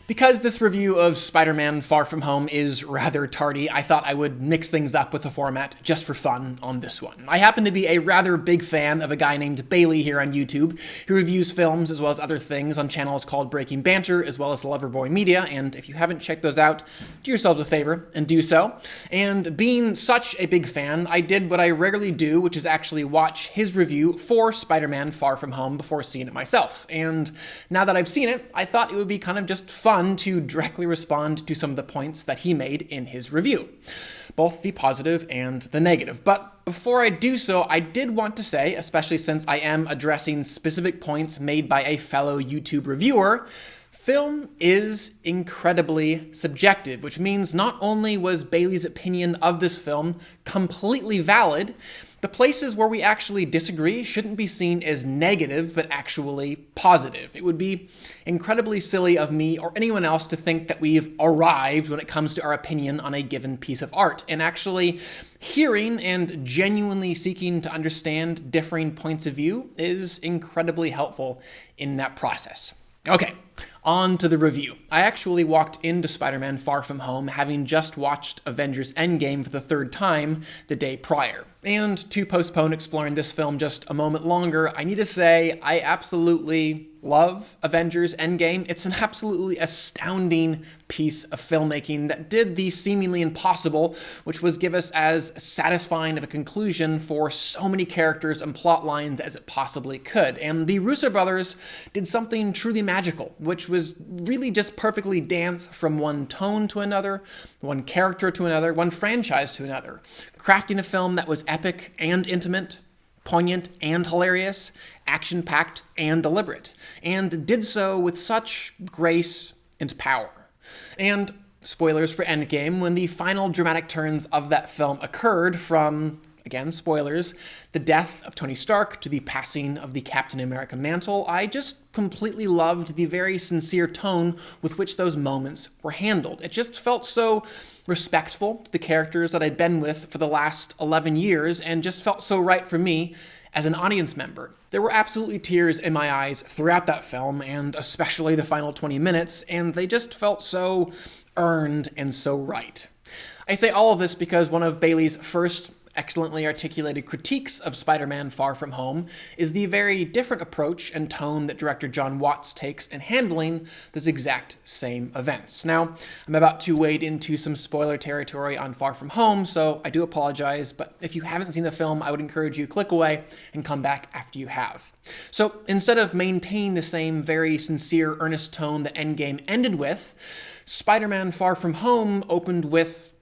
Because this review of Spider-Man Far From Home is rather tardy, I thought I would mix things up with the format just for fun on this one. I happen to be a rather big fan of a guy named Bailey here on YouTube, who reviews films as well as other things on channels called Breaking Banter, as well as Loverboy Media, and if you haven't checked those out, do yourselves a favor and do so. And being such a big fan, I did what I rarely do, which is actually watch his review for Spider-Man Far From Home before seeing it myself. And now that I've seen it, I thought it would be kind of just fun to directly respond to some of the points that he made in his review, both the positive and the negative. But before I do so, I did want to say, especially since I am addressing specific points made by a fellow YouTube reviewer, film is incredibly subjective, which means not only was Bailey's opinion of this film completely valid, the places where we actually disagree shouldn't be seen as negative, but actually positive. It would be incredibly silly of me or anyone else to think that we've arrived when it comes to our opinion on a given piece of art. And actually, hearing and genuinely seeking to understand differing points of view is incredibly helpful in that process. Okay, on to the review. I actually walked into Spider-Man Far From Home having just watched Avengers Endgame for the third time the day prior. And to postpone exploring this film just a moment longer, I need to say I absolutely love Avengers Endgame. It's an absolutely astounding piece of filmmaking that did the seemingly impossible, which was give us as satisfying of a conclusion for so many characters and plot lines as it possibly could. And the Russo brothers did something truly magical, which was really just perfectly dance from one tone to another, one character to another, one franchise to another, crafting a film that was epic and intimate, poignant and hilarious, action-packed and deliberate, and did so with such grace and power. And spoilers for Endgame, when the final dramatic turns of that film occurred from, again, spoilers, the death of Tony Stark to the passing of the Captain America mantle, I just completely loved the very sincere tone with which those moments were handled. It just felt so respectful to the characters that I'd been with for the last 11 years and just felt so right for me as an audience member. There were absolutely tears in my eyes throughout that film, and especially the final 20 minutes, and they just felt so earned and so right. I say all of this because one of Bailey's first excellently articulated critiques of Spider-Man Far From Home is the very different approach and tone that director Jon Watts takes in handling those exact same events. Now, I'm about to wade into some spoiler territory on Far From Home, so I do apologize, but if you haven't seen the film, I would encourage you to click away and come back after you have. So instead of maintaining the same very sincere, earnest tone that Endgame ended with, Spider-Man Far From Home opened with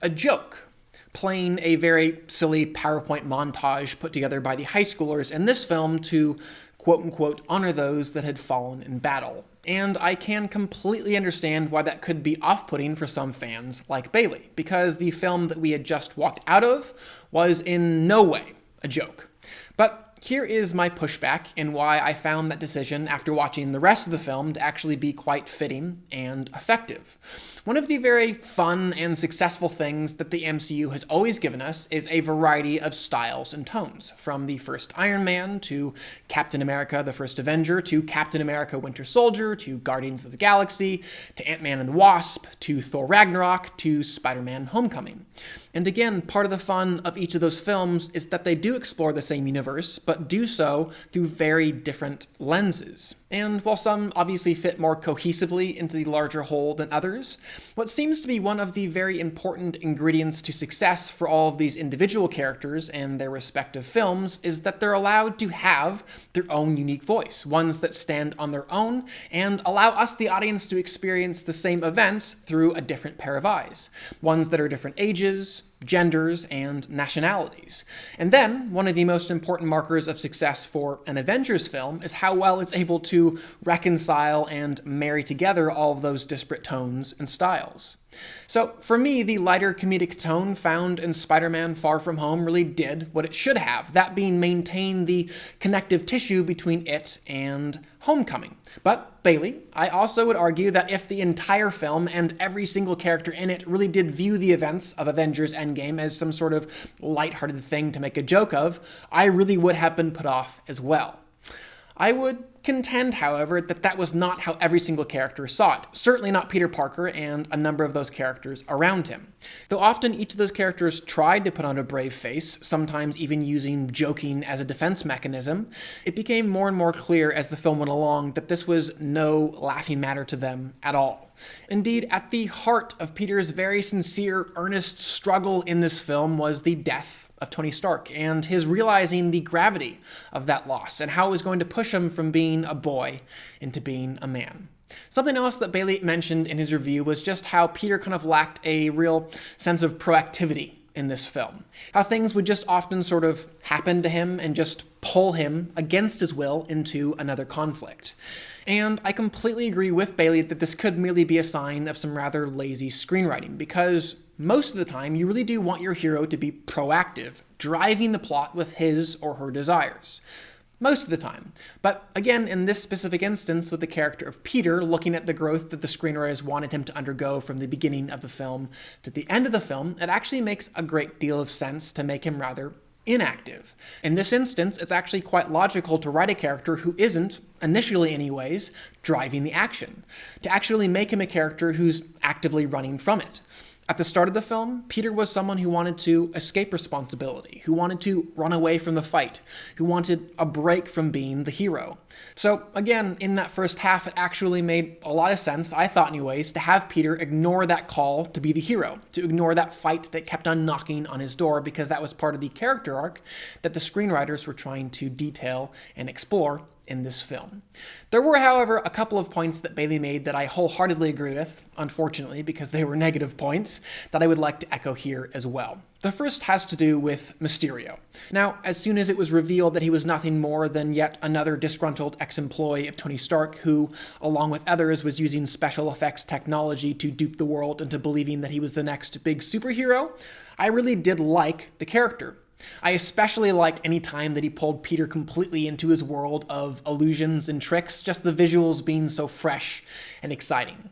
a joke, playing a very silly PowerPoint montage put together by the high schoolers in this film to, quote-unquote, honor those that had fallen in battle. And I can completely understand why that could be off-putting for some fans like Bailey, because the film that we had just walked out of was in no way a joke. But here is my pushback and why I found that decision after watching the rest of the film to actually be quite fitting and effective. One of the very fun and successful things that the MCU has always given us is a variety of styles and tones, from the first Iron Man to Captain America, the First Avenger, to Captain America, Winter Soldier, to Guardians of the Galaxy, to Ant-Man and the Wasp, to Thor Ragnarok, to Spider-Man Homecoming. And again, part of the fun of each of those films is that they do explore the same universe, but do so through very different lenses. And while some obviously fit more cohesively into the larger whole than others, what seems to be one of the very important ingredients to success for all of these individual characters and their respective films is that they're allowed to have their own unique voice, ones that stand on their own and allow us, the audience, to experience the same events through a different pair of eyes, ones that are different ages, genders, and nationalities. And then, one of the most important markers of success for an Avengers film is how well it's able to reconcile and marry together all of those disparate tones and styles. So, for me, the lighter comedic tone found in Spider-Man Far From Home really did what it should have, that being maintain the connective tissue between it and Homecoming. But, Bailey, I also would argue that if the entire film and every single character in it really did view the events of Avengers Endgame as some sort of lighthearted thing to make a joke of, I really would have been put off as well. I would contend, however, that that was not how every single character saw it. Certainly not Peter Parker and a number of those characters around him. Though often each of those characters tried to put on a brave face, sometimes even using joking as a defense mechanism, it became more and more clear as the film went along that this was no laughing matter to them at all. Indeed, at the heart of Peter's very sincere, earnest struggle in this film was the death of Tony Stark and his realizing the gravity of that loss and how it was going to push him from being a boy into being a man. Something else that Bailey mentioned in his review was just how Peter kind of lacked a real sense of proactivity in this film. How things would just often sort of happen to him and just pull him against his will into another conflict. And I completely agree with Bailey that this could merely be a sign of some rather lazy screenwriting, because most of the time you really do want your hero to be proactive, driving the plot with his or her desires. Most of the time. But again, in this specific instance, with the character of Peter, looking at the growth that the screenwriters wanted him to undergo from the beginning of the film to the end of the film, it actually makes a great deal of sense to make him rather inactive. In this instance, it's actually quite logical to write a character who isn't, initially anyways, driving the action, to actually make him a character who's actively running from it. At the start of the film, Peter was someone who wanted to escape responsibility, who wanted to run away from the fight, who wanted a break from being the hero. So again, in that first half, it actually made a lot of sense, I thought anyways, to have Peter ignore that call to be the hero, to ignore that fight that kept on knocking on his door, because that was part of the character arc that the screenwriters were trying to detail and explore in this film. There were, however, a couple of points that Bailey made that I wholeheartedly agree with, unfortunately, because they were negative points, that I would like to echo here as well. The first has to do with Mysterio. Now, as soon as it was revealed that he was nothing more than yet another disgruntled ex-employee of Tony Stark who, along with others, was using special effects technology to dupe the world into believing that he was the next big superhero, I really did like the character. I especially liked any time that he pulled Peter completely into his world of illusions and tricks, just the visuals being so fresh and exciting.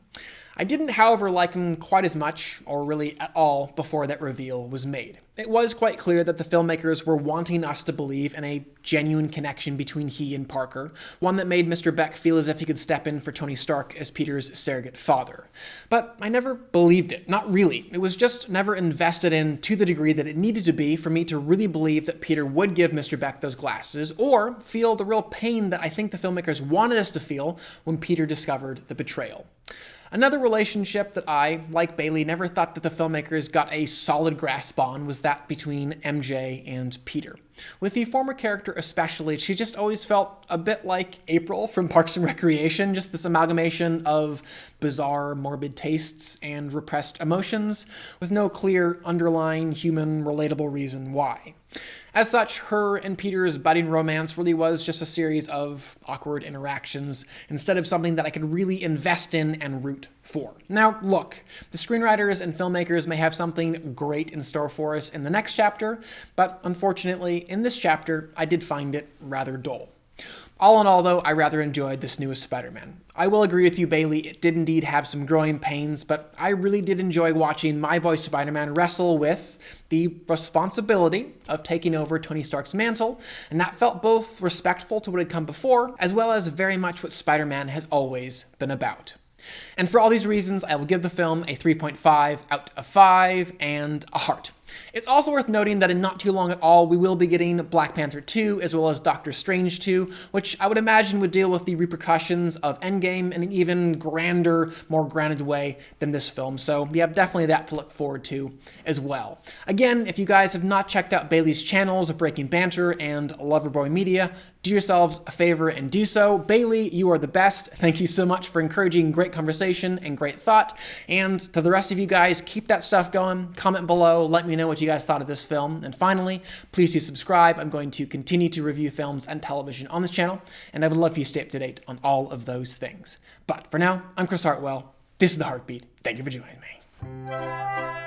I didn't, however, like him quite as much, or really at all, before that reveal was made. It was quite clear that the filmmakers were wanting us to believe in a genuine connection between he and Parker, one that made Mr. Beck feel as if he could step in for Tony Stark as Peter's surrogate father. But I never believed it, not really. It was just never invested in to the degree that it needed to be for me to really believe that Peter would give Mr. Beck those glasses, or feel the real pain that I think the filmmakers wanted us to feel when Peter discovered the betrayal. Another relationship that I, like Bailey, never thought that the filmmakers got a solid grasp on was that between MJ and Peter. With the former character especially, she just always felt a bit like April from Parks and Recreation, just this amalgamation of bizarre, morbid tastes and repressed emotions, with no clear underlying human relatable reason why. As such, her and Peter's budding romance really was just a series of awkward interactions instead of something that I could really invest in and root for. Now, look, the screenwriters and filmmakers may have something great in store for us in the next chapter, but unfortunately, in this chapter, I did find it rather dull. All in all, though, I rather enjoyed this newest Spider-Man. I will agree with you, Bailey, it did indeed have some growing pains, but I really did enjoy watching my boy Spider-Man wrestle with the responsibility of taking over Tony Stark's mantle, and that felt both respectful to what had come before, as well as very much what Spider-Man has always been about. And for all these reasons, I will give the film a 3.5 out of 5 and a heart. It's also worth noting that in not too long at all, we will be getting Black Panther 2 as well as Doctor Strange 2, which I would imagine would deal with the repercussions of Endgame in an even grander, more grounded way than this film. So we have definitely that to look forward to as well. Again, if you guys have not checked out Bailey's channels, Breaking Banter and Loverboy Media, do yourselves a favor and do so. Bailey, you are the best. Thank you so much for encouraging great conversation and great thought. And to the rest of you guys, keep that stuff going. Comment below. Let me know what you guys thought of this film. And finally, please do subscribe. I'm going to continue to review films and television on this channel, and I would love for you to stay up to date on all of those things. But for now, I'm Chris Hartwell. This is The Heartbeat. Thank you for joining me.